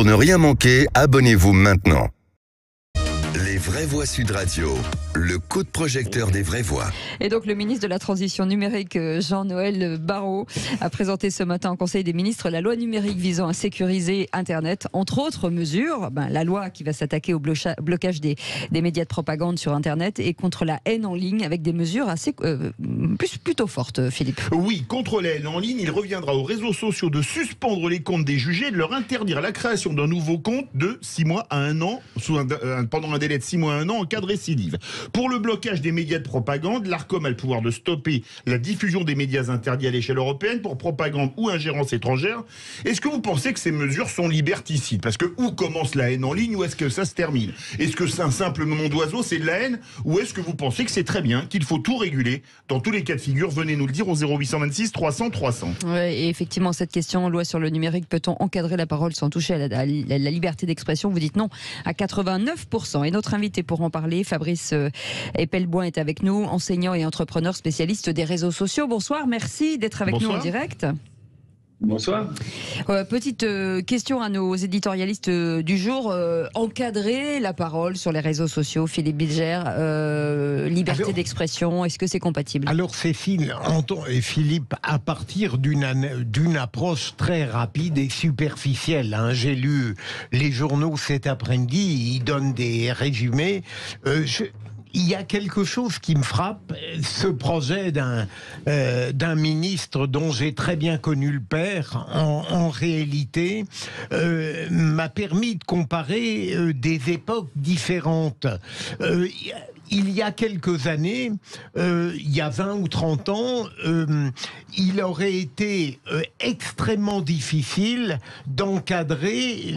Pour ne rien manquer, abonnez-vous maintenant. Les Vraies Voix Sud Radio, le coup de projecteur des vraies voix. Et donc le ministre de la Transition numérique, Jean-Noël Barrot, a présenté ce matin en Conseil des ministres la loi numérique visant à sécuriser Internet. Entre autres mesures, la loi qui va s'attaquer au blocage des médias de propagande sur Internet et contre la haine en ligne, avec des mesures assez plutôt fortes, Philippe. Oui, contre la haine en ligne, il reviendra aux réseaux sociaux de suspendre les comptes des jugés et de leur interdire la création d'un nouveau compte de 6 mois à 1 an, pendant un délai de 6 mois à 1 an en cas de récidive. Pour le blocage des médias de propagande, l'Arcom a le pouvoir de stopper la diffusion des médias interdits à l'échelle européenne pour propagande ou ingérence étrangère. Est-ce que vous pensez que ces mesures sont liberticides? Parce que où commence la haine en ligne, où est-ce que ça se termine? Est-ce que c'est un simple nom d'oiseau, c'est de la haine? Ou est-ce que vous pensez que c'est très bien, qu'il faut tout réguler? Dans tous les cas de figure, venez nous le dire au 0826 300 300. Ouais, et effectivement, cette question, loi sur le numérique, peut-on encadrer la parole sans toucher à la liberté d'expression? Vous dites non à 89%. Et notre invité pour en parler, Fabrice Epelboin, est avec nous, enseignant et entrepreneur spécialiste des réseaux sociaux. Bonsoir, merci d'être avec nous en direct. Bonsoir. Petite question à nos éditorialistes du jour. Encadrer la parole sur les réseaux sociaux, Philippe Bilger, liberté d'expression, est-ce que c'est compatible? Alors Cécile et Philippe, à partir d'une approche très rapide et superficielle, j'ai lu les journaux cet après-midi, ils donnent des résumés. Il y a quelque chose qui me frappe, ce projet d'un ministre dont j'ai très bien connu le père, en réalité, m'a permis de comparer des époques différentes. Il y a quelques années, il y a 20 ou 30 ans, il aurait été extrêmement difficile d'encadrer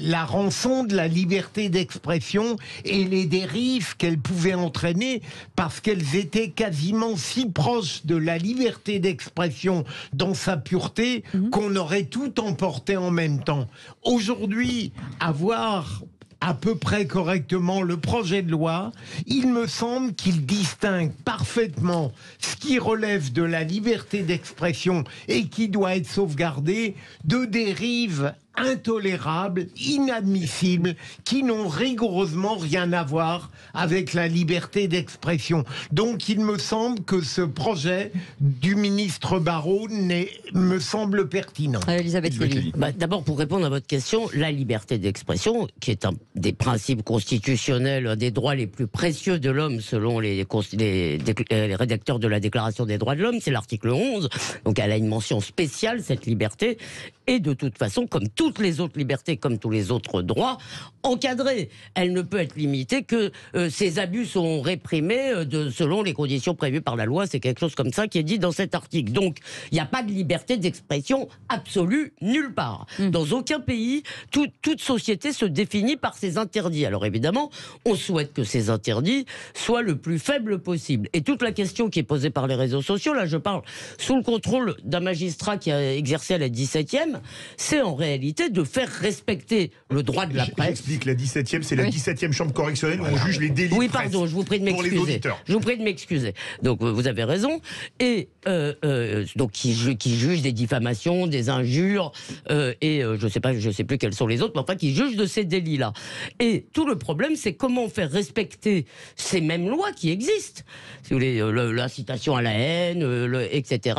la rançon de la liberté d'expression et les dérives qu'elle pouvait entraîner, parce qu'elles étaient quasiment si proches de la liberté d'expression dans sa pureté qu'on aurait tout emporté en même temps. Aujourd'hui, avoir à peu près correctement le projet de loi, il me semble qu'il distingue parfaitement ce qui relève de la liberté d'expression et qui doit être sauvegardé de dérives intolérables, inadmissibles, qui n'ont rigoureusement rien à voir avec la liberté d'expression. Donc il me semble que ce projet du ministre Barrot me semble pertinent. Elisabeth Lévy. D'abord, pour répondre à votre question, la liberté d'expression, qui est un des principes constitutionnels, un des droits les plus précieux de l'homme selon les rédacteurs de la Déclaration des droits de l'homme, c'est l'article 11. Donc elle a une mention spéciale, cette liberté, et de toute façon, comme toutes les autres libertés, comme tous les autres droits, encadrée. Elle ne peut être limitée que ces abus sont réprimés selon les conditions prévues par la loi. C'est quelque chose comme ça qui est dit dans cet article. Donc, il n'y a pas de liberté d'expression absolue nulle part. Dans aucun pays, toute société se définit par ses interdits. Alors évidemment, on souhaite que ces interdits soient le plus faibles possible. Et toute la question qui est posée par les réseaux sociaux, là je parle sous le contrôle d'un magistrat qui a exercé à la 17e, c'est en réalité de faire respecter le droit de la presse. J'explique, la 17e, c'est la 17e chambre correctionnelle où on juge les délits. Oui, pardon, je vous prie de m'excuser. Je vous prie de m'excuser. Donc vous avez raison. Et donc qui juge des diffamations, des injures, et je sais plus quels sont les autres, mais enfin qui juge de ces délits-là. Et tout le problème, c'est comment faire respecter ces mêmes lois qui existent, si vous voulez, l'incitation à la haine, etc.,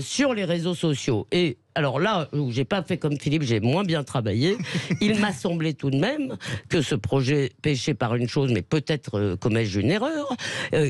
sur les réseaux sociaux. Et alors là, où j'ai pas fait comme Philippe, j'ai moins bien travaillé. Il m'a semblé tout de même que ce projet péchait par une chose, mais peut-être commets-je une erreur,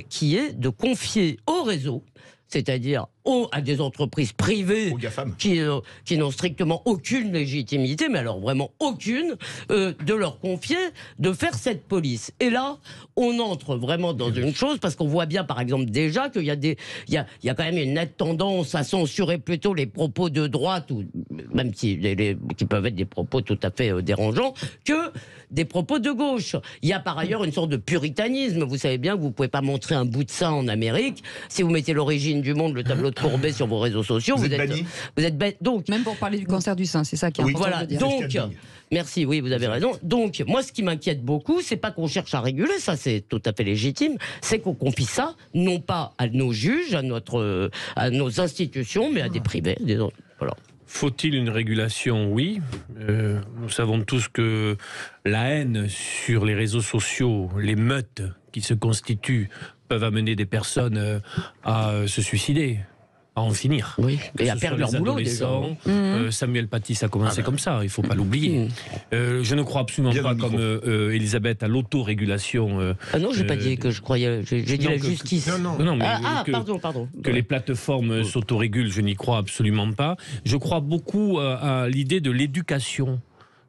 qui est de confier au réseau, c'est-à-dire à des entreprises privées qui n'ont strictement aucune légitimité, mais alors vraiment aucune, de leur confier, de faire cette police. Et là, on entre vraiment dans une chose, parce qu'on voit bien, par exemple, déjà qu'il y a quand même une nette tendance à censurer plutôt les propos de droite, ou même si qui peuvent être des propos tout à fait dérangeants, que des propos de gauche. Il y a par ailleurs une sorte de puritanisme. Vous savez bien que vous ne pouvez pas montrer un bout de sein en Amérique. Si vous mettez l'origine du monde, le tableau de Courbet sur vos réseaux sociaux, vous êtes bête. Donc, même pour parler du cancer du sein, c'est ça qui est important de dire. Donc, merci, oui, vous avez raison. Donc, moi, ce qui m'inquiète beaucoup, c'est pas qu'on cherche à réguler, ça c'est tout à fait légitime, c'est qu'on confie ça, non pas à nos juges, à nos institutions, mais à des privés. Voilà. Faut-il une régulation? Oui. Nous savons tous que la haine sur les réseaux sociaux, les meutes qui se constituent, peuvent amener des personnes à se suicider, à en finir. Oui, et à perdre leur boulot, déjà. Samuel Paty, ça a commencé comme ça, il ne faut pas l'oublier. Je ne crois absolument pas, comme Elisabeth, à l'autorégulation. Ah non, je n'ai pas dit que je croyais, j'ai dit la justice. Non, mais pardon. Que les plateformes s'autorégulent, je n'y crois absolument pas. Je crois beaucoup à l'idée de l'éducation.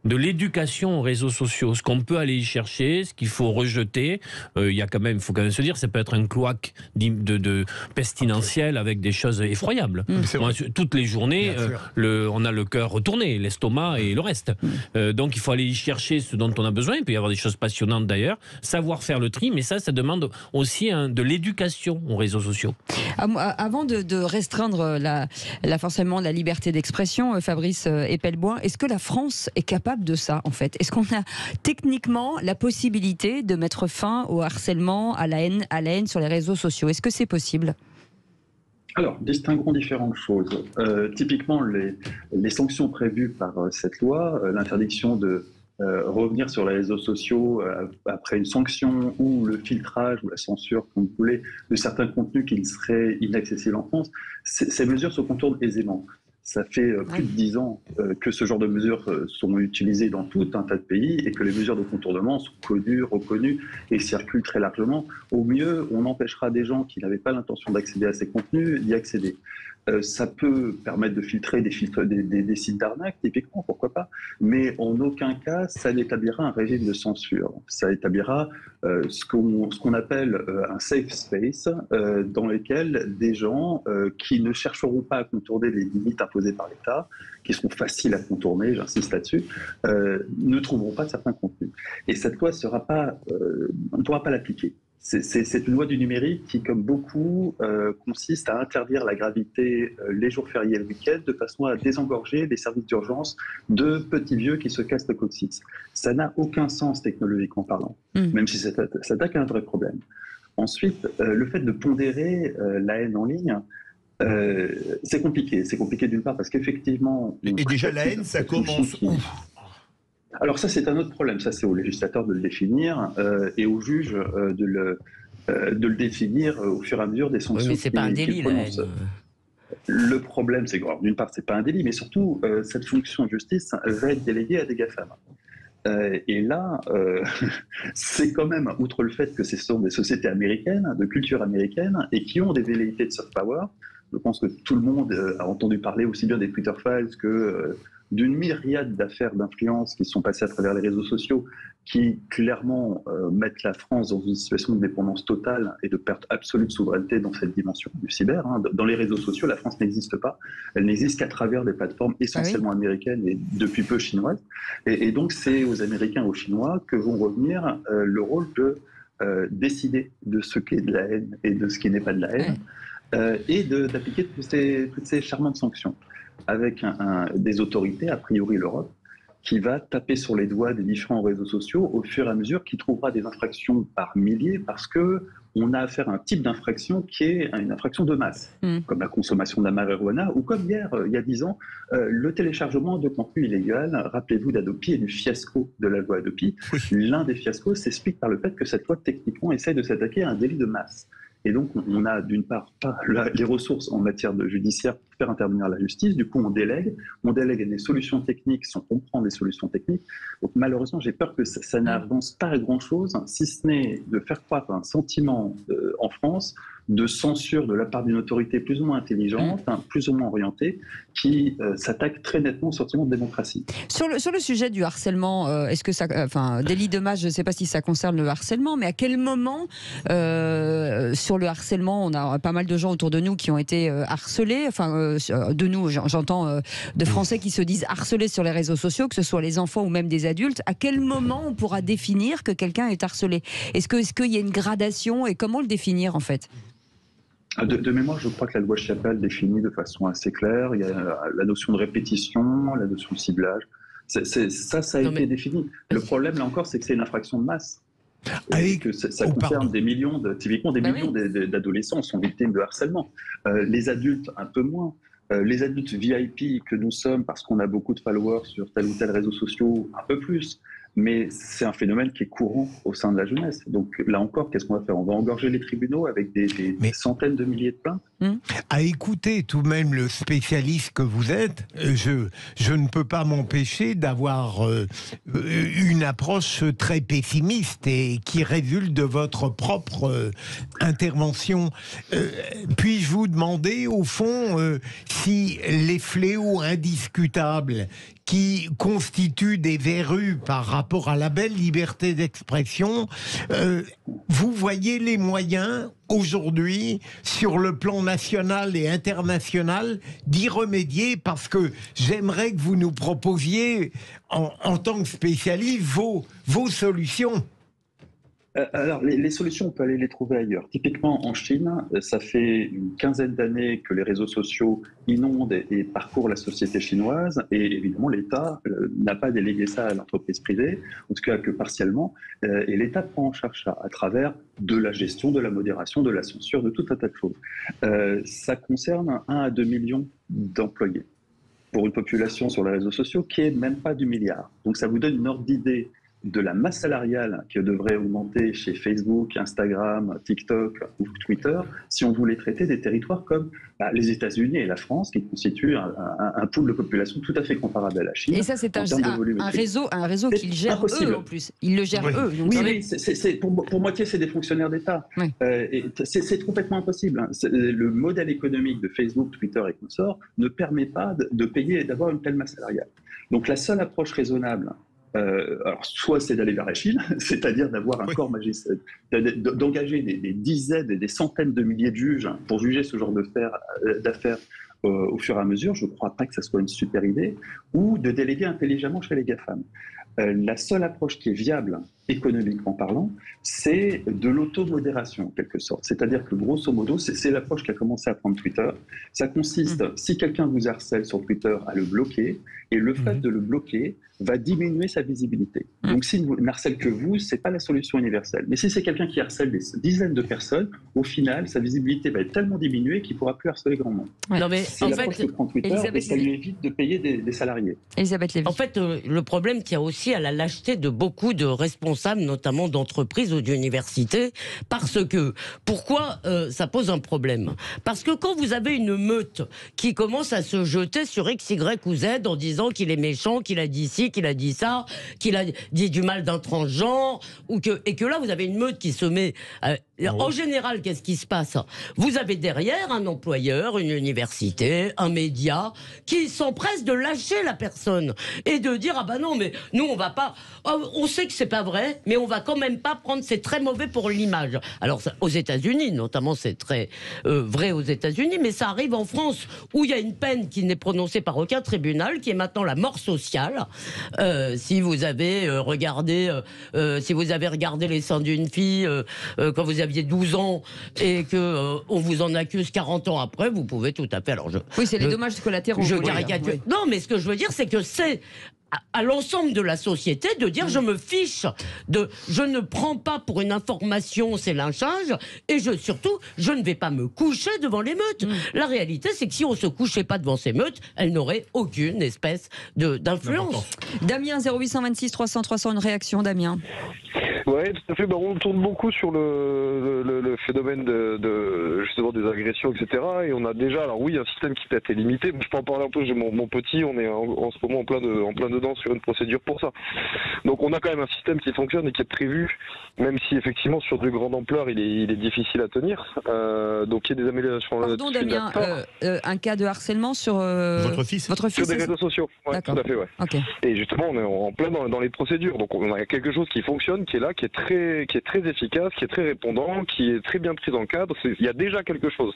De l'éducation aux réseaux sociaux, ce qu'on peut aller y chercher, ce qu'il faut rejeter. Il faut quand même se dire, ça peut être un cloaque de pestilentiel avec des choses effroyables. Moi, toutes les journées, on a le cœur retourné, l'estomac et le reste. Donc il faut aller y chercher ce dont on a besoin. Il peut y avoir des choses passionnantes d'ailleurs. Savoir faire le tri, mais ça demande aussi de l'éducation aux réseaux sociaux. Avant de restreindre forcément la liberté d'expression, Fabrice Epelboin, est-ce que la France est capable de ça, en fait? Est-ce qu'on a techniquement la possibilité de mettre fin au harcèlement, à la haine sur les réseaux sociaux? Est-ce que c'est possible? Alors, distinguons différentes choses. Typiquement, les sanctions prévues par cette loi, l'interdiction de revenir sur les réseaux sociaux après une sanction, ou le filtrage ou la censure, comme vous voulez, de certains contenus qui seraient inaccessibles en France, ces mesures se contournent aisément. Ça fait plus de 10 ans que ce genre de mesures sont utilisées dans tout un tas de pays, et que les mesures de contournement sont connues, reconnues et circulent très largement. Au mieux, on empêchera des gens qui n'avaient pas l'intention d'accéder à ces contenus d'y accéder. Ça peut permettre de filtrer des sites d'arnaque, typiquement, pourquoi pas, mais en aucun cas ça n'établira un régime de censure. Ça établira ce qu'on appelle un safe space, dans lequel des gens qui ne chercheront pas à contourner les limites imposées par l'État, qui seront faciles à contourner, j'insiste là-dessus, ne trouveront pas certains contenus. Et cette loi on ne pourra pas l'appliquer. C'est une loi du numérique qui, comme beaucoup, consiste à interdire la gravité les jours fériés et le week-end, de façon à désengorger les services d'urgence de petits vieux qui se cassent le coccyx. Ça n'a aucun sens technologiquement parlant, même si ça attaque un vrai problème. Ensuite, le fait de pondérer la haine en ligne, c'est compliqué. C'est compliqué d'une part parce qu'effectivement... Et déjà, la haine, ça commence où ? Alors ça, c'est un autre problème. Ça, c'est au législateur de le définir et au juge de le définir au fur et à mesure des sanctions. Oui, mais c'est pas un délit, la haine. Le problème, c'est que, d'une part, c'est pas un délit, mais surtout, cette fonction de justice va être déléguée à des GAFAM. Et là, c'est quand même, outre le fait que ce sont des sociétés américaines, de culture américaine, et qui ont des velléités de soft power. Je pense que tout le monde a entendu parler aussi bien des Twitter Files que d'une myriade d'affaires d'influence qui sont passées à travers les réseaux sociaux, qui clairement mettent la France dans une situation de dépendance totale et de perte absolue de souveraineté dans cette dimension du cyber. Dans les réseaux sociaux, la France n'existe pas. Elle n'existe qu'à travers des plateformes essentiellement américaines et depuis peu chinoises. Et donc, c'est aux Américains et aux Chinois que vont revenir le rôle de décider de ce qu'est de la haine et de ce qui n'est pas de la haine, et d'appliquer toutes ces charmantes sanctions, avec des autorités, a priori l'Europe, qui va taper sur les doigts des différents réseaux sociaux au fur et à mesure, qui trouvera des infractions par milliers, parce qu'on a affaire à un type d'infraction qui est une infraction de masse, comme la consommation de la marijuana, ou comme hier, il y a 10 ans, le téléchargement de contenu illégal. Rappelez-vous d'Adopi et du fiasco de la loi Adopi. Oui. L'un des fiascos s'explique par le fait que cette loi, techniquement, essaie de s'attaquer à un délit de masse. Et donc, on a d'une part pas les ressources en matière de judiciaire pour faire intervenir la justice. Du coup, on délègue à des solutions techniques sans comprendre les solutions techniques. Donc, malheureusement, j'ai peur que ça n'avance pas à grand-chose, si ce n'est de faire croître un sentiment en France de censure de la part d'une autorité plus ou moins intelligente, plus ou moins orientée, qui s'attaque très nettement au sentiment de démocratie. Sur le sujet du harcèlement, est-ce que ça, délit de masse, je ne sais pas si ça concerne le harcèlement, mais à quel moment, sur le harcèlement, on a pas mal de gens autour de nous qui ont été harcelés, de nous, j'entends de Français qui se disent harcelés sur les réseaux sociaux, que ce soit les enfants ou même des adultes. À quel moment on pourra définir que quelqu'un est harcelé ? Est-ce qu'il y a une gradation, et comment le définir en fait ? De mémoire, je crois que la loi Chappelle définit de façon assez claire. Il y a la notion de répétition, la notion de ciblage. Ça a été défini. Le problème, là encore, c'est que c'est une infraction de masse. Que ça concerne des millions, typiquement des millions d'adolescents sont victimes de harcèlement. Les adultes, un peu moins. Les adultes VIP que nous sommes, parce qu'on a beaucoup de followers sur tel ou tel réseau social, un peu plus. Mais c'est un phénomène qui est courant au sein de la jeunesse. Donc là encore, qu'est-ce qu'on va faire? On va engorger les tribunaux avec des centaines de milliers de plaintes. À écouter tout de même le spécialiste que vous êtes, je ne peux pas m'empêcher d'avoir une approche très pessimiste et qui résulte de votre propre intervention. Puis-je vous demander, au fond, si les fléaux indiscutables qui constituent des verrues par rapport à la belle liberté d'expression, vous voyez les moyens aujourd'hui, sur le plan national et international, d'y remédier, parce que j'aimerais que vous nous proposiez, en tant que spécialiste, vos solutions. Alors, les solutions, on peut aller les trouver ailleurs. Typiquement, en Chine, ça fait une quinzaine d'années que les réseaux sociaux inondent et parcourent la société chinoise. Et évidemment, l'État n'a pas délégué ça à l'entreprise privée, en tout cas que partiellement. Et l'État prend en charge ça à travers de la gestion, de la modération, de la censure, de tout un tas de choses. Ça concerne 1 à 2 millions d'employés pour une population sur les réseaux sociaux qui est même pas du milliard. Donc ça vous donne une ordre d'idée de la masse salariale qui devrait augmenter chez Facebook, Instagram, TikTok ou Twitter si on voulait traiter des territoires comme les États-Unis et la France qui constituent un pool de population tout à fait comparable à la Chine. Et ça, c'est un réseau qu'ils gèrent eux en plus. Ils le gèrent eux. Donc oui, pour moitié, c'est des fonctionnaires d'État. Oui. C'est complètement impossible. Le modèle économique de Facebook, Twitter et consorts ne permet pas de payer et d'avoir une telle masse salariale. Donc la seule approche raisonnable, alors soit c'est d'aller vers la Chine, c'est-à-dire d'avoir un corps magistral, d'engager des dizaines et des centaines de milliers de juges pour juger ce genre d'affaires au fur et à mesure. Je ne crois pas que ça soit une super idée, ou de déléguer intelligemment chez les GAFAM. La seule approche qui est viable, économiquement parlant, c'est de l'automodération, en quelque sorte. C'est-à-dire que, grosso modo, c'est l'approche qui a commencé à prendre Twitter. Ça consiste, si quelqu'un vous harcèle sur Twitter, à le bloquer, et le fait de le bloquer va diminuer sa visibilité. Donc, s'il ne harcèle que vous, ce n'est pas la solution universelle. Mais si c'est quelqu'un qui harcèle des dizaines de personnes, au final, sa visibilité va être tellement diminuée qu'il ne pourra plus harceler grand monde. Ouais. Non, mais c'est l'approche que prend Twitter, et ça lui évite de payer des salariés. Elisabeth Lévy. En fait, le problème qu'il y a aussi à la lâcheté de beaucoup de responsables, notamment d'entreprises ou d'universités, parce que, pourquoi ça pose un problème? Parce que quand vous avez une meute qui commence à se jeter sur X, Y ou Z en disant qu'il est méchant, qu'il a dit ci, qu'il a dit ça, qu'il a dit du mal d'un transgenre, et que là vous avez une meute qui se met... En général, qu'est-ce qui se passe? Vous avez derrière un employeur, une université, un média, qui s'empresse de lâcher la personne et de dire, ah bah non, mais nous on va pas... on sait que c'est pas vrai, mais on va quand même pas prendre... C'est très mauvais pour l'image. Alors, aux États-Unis, notamment, c'est très vrai aux États-Unis, mais ça arrive en France, où il y a une peine qui n'est prononcée par aucun tribunal, qui est maintenant la mort sociale. Si vous avez regardé Les seins d'une fille quand vous aviez 12 ans et que on vous en accuse 40 ans après, vous pouvez tout à fait... Alors oui, c'est les dommages collatéraux. Je caricature. Oui. Non, mais ce que je veux dire, c'est que c'est à l'ensemble de la société de dire je me fiche je ne prends pas pour une information ces lynchages, et surtout je ne vais pas me coucher devant les meutes. La réalité, c'est que si on se couchait pas devant ces meutes, elles n'auraient aucune espèce d'influence. Damien, 0826 300 300, une réaction, Damien. Oui, tout à fait. On tourne beaucoup sur le phénomène justement des agressions, etc. Et on a déjà, alors oui, un système qui peut-être est limité. Je peux en parler un peu. J'ai mon petit, on est en ce moment en plein dedans sur une procédure pour ça. Donc on a quand même un système qui fonctionne et qui est prévu, même si effectivement sur de grande ampleur, il est difficile à tenir. Donc il y a des améliorations. Pardon, Damien, un cas de harcèlement sur votre fils sur des réseaux sociaux. Ouais, tout à fait, ouais. Okay. Et justement, on est en plein dans les procédures. Donc on a quelque chose qui fonctionne, qui est là, qui est très efficace, qui est très répondant, qui est très bien pris en cadre. Il y a déjà quelque chose.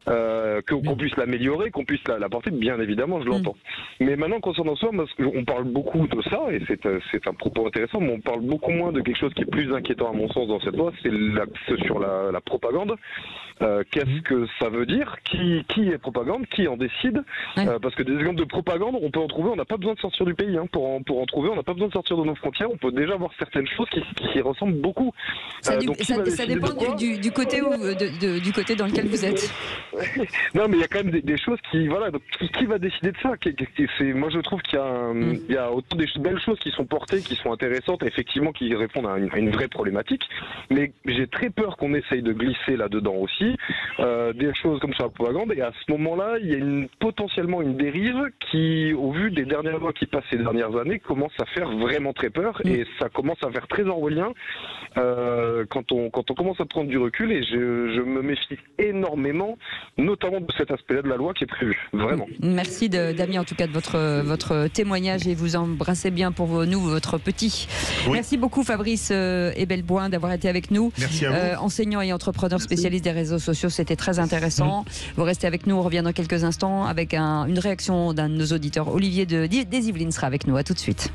Qu'on puisse l'améliorer, qu'on puisse l'apporter, bien évidemment, je l'entends. Mais maintenant, concernant ça, on parle beaucoup de ça, et c'est un propos intéressant, mais on parle beaucoup moins de quelque chose qui est plus inquiétant à mon sens dans cette loi, c'est sur la propagande. Qu'est-ce que ça veut dire? Qui est propagande? Qui en décide? Parce que des exemples de propagande, on peut en trouver, on n'a pas besoin de sortir du pays. Pour en trouver, on n'a pas besoin de sortir de nos frontières, on peut déjà voir certaines choses qui ressemblent beaucoup. Ça dépend du côté du côté dans lequel vous êtes. Non, mais il y a quand même des choses qui, voilà, donc qui va décider de ça? Moi, je trouve qu'il y a autant des belles choses qui sont portées, qui sont intéressantes, effectivement, qui répondent à une vraie problématique. Mais j'ai très peur qu'on essaye de glisser là-dedans aussi des choses comme sur la propagande. Et à ce moment-là, il y a potentiellement une dérive qui, au vu des dernières lois qui passent ces dernières années, commence à faire vraiment très peur. Et ça commence à faire très orwellien quand on commence à prendre du recul. Et je me méfie énormément, notamment de cet aspect-là de la loi qui est prévu. Vraiment. Merci Damien, en tout cas, de votre témoignage, et vous embrassez bien pour nous, votre petit. Oui. Merci beaucoup Fabrice Ebelboin d'avoir été avec nous. Merci à vous. Enseignant et entrepreneur spécialiste des réseaux sociaux, c'était très intéressant. Vous restez avec nous, on revient dans quelques instants avec une réaction d'un de nos auditeurs. Olivier des Yvelines sera avec nous. À tout de suite.